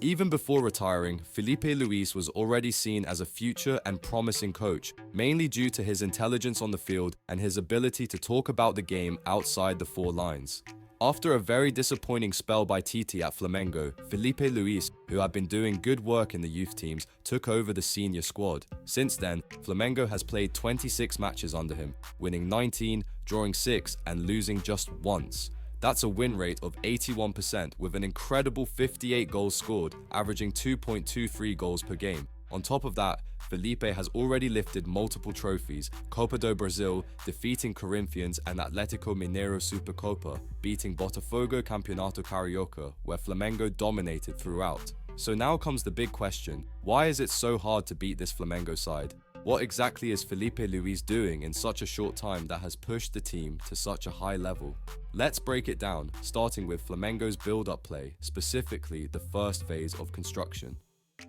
Even before retiring, Filipe Luís was already seen as a future and promising coach, mainly due to his intelligence on the field and his ability to talk about the game outside the four lines. After a very disappointing spell by Tite at Flamengo, Filipe Luís, who had been doing good work in the youth teams, took over the senior squad. Since then, Flamengo has played 26 matches under him, winning 19, drawing 6 and losing just once. That's a win rate of 81% with an incredible 58 goals scored, averaging 2.23 goals per game. On top of that, Filipe has already lifted multiple trophies, Copa do Brasil, defeating Corinthians and Atlético Mineiro Supercopa, beating Botafogo Campeonato Carioca, where Flamengo dominated throughout. So now comes the big question, why is it so hard to beat this Flamengo side? What exactly is Filipe Luís doing in such a short time that has pushed the team to such a high level? Let's break it down, starting with Flamengo's build-up play, specifically the first phase of construction.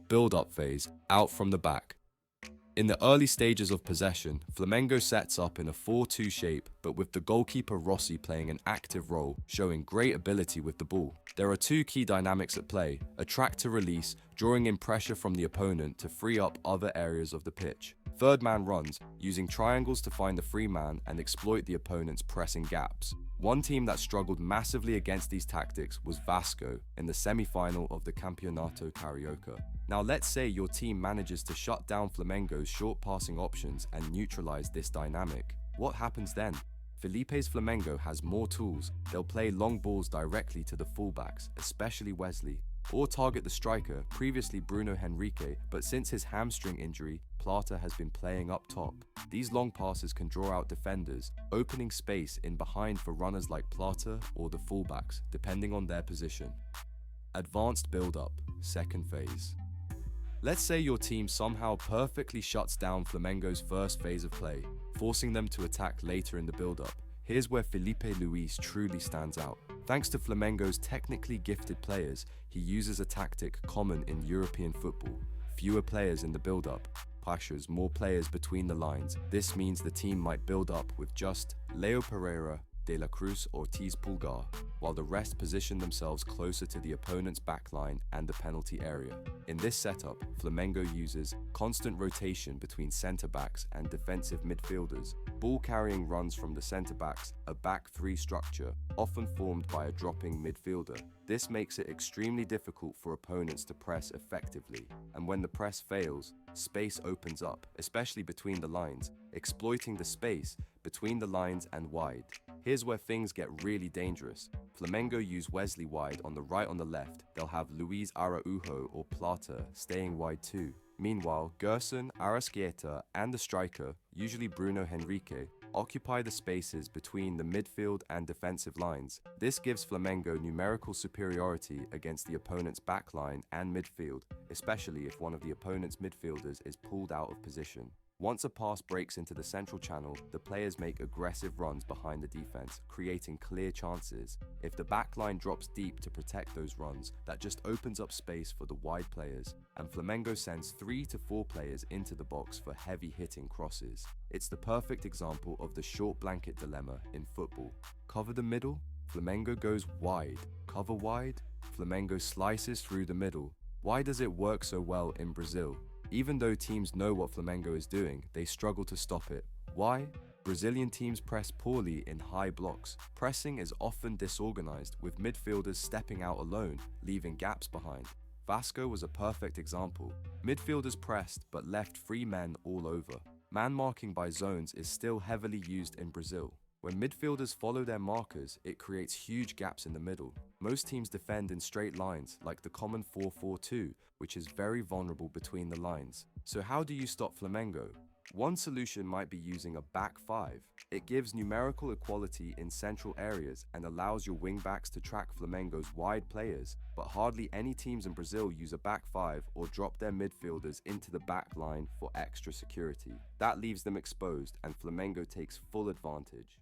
Build-up phase, out from the back. In the early stages of possession, Flamengo sets up in a 4-2 shape, but with the goalkeeper Rossi playing an active role, showing great ability with the ball. There are two key dynamics at play, attract to release, drawing in pressure from the opponent to free up other areas of the pitch. Third man runs, using triangles to find the free man and exploit the opponent's pressing gaps. One team that struggled massively against these tactics was Vasco in the semi-final of the Campeonato Carioca. Now let's say your team manages to shut down Flamengo's short passing options and neutralize this dynamic. What happens then? Filipe's Flamengo has more tools. They'll play long balls directly to the fullbacks, especially Wesley, or target the striker, previously Bruno Henrique, but since his hamstring injury, Plata has been playing up top. These long passes can draw out defenders, opening space in behind for runners like Plata or the fullbacks, depending on their position. Advanced build-up, second phase. Let's say your team somehow perfectly shuts down Flamengo's first phase of play, forcing them to attack later in the build-up. Here's where Filipe Luís truly stands out. Thanks to Flamengo's technically gifted players, he uses a tactic common in European football. Fewer players in the build-up, pressures more players between the lines. This means the team might build up with just Leo Pereira, De La Cruz or Ortiz Pulgar, while the rest position themselves closer to the opponent's backline and the penalty area. In this setup, Flamengo uses constant rotation between centre-backs and defensive midfielders. Ball-carrying runs from the centre-backs, a back three structure, often formed by a dropping midfielder. This makes it extremely difficult for opponents to press effectively, and when the press fails, space opens up, especially between the lines, exploiting the space between the lines and wide. Here's where things get really dangerous. Flamengo use Wesley wide on the right on the left. They'll have Luis Araujo or Plata staying wide too. Meanwhile, Gerson, Arrascaeta, and the striker, usually Bruno Henrique, occupy the spaces between the midfield and defensive lines. This gives Flamengo numerical superiority against the opponent's backline and midfield, especially if one of the opponent's midfielders is pulled out of position. Once a pass breaks into the central channel, the players make aggressive runs behind the defense, creating clear chances. If the backline drops deep to protect those runs, that just opens up space for the wide players, and Flamengo sends 3 to 4 players into the box for heavy-hitting crosses. It's the perfect example of the short blanket dilemma in football. Cover the middle, Flamengo goes wide. Cover wide, Flamengo slices through the middle. Why does it work so well in Brazil? Even though teams know what Flamengo is doing, they struggle to stop it. Why? Brazilian teams press poorly in high blocks. Pressing is often disorganized, with midfielders stepping out alone, leaving gaps behind. Vasco was a perfect example. Midfielders pressed, but left free men all over. Man marking by zones is still heavily used in Brazil. When midfielders follow their markers, it creates huge gaps in the middle. Most teams defend in straight lines, like the common 4-4-2, which is very vulnerable between the lines. So how do you stop Flamengo? One solution might be using a back five. It gives numerical equality in central areas and allows your wingbacks to track Flamengo's wide players, but hardly any teams in Brazil use a back five or drop their midfielders into the back line for extra security. That leaves them exposed and Flamengo takes full advantage.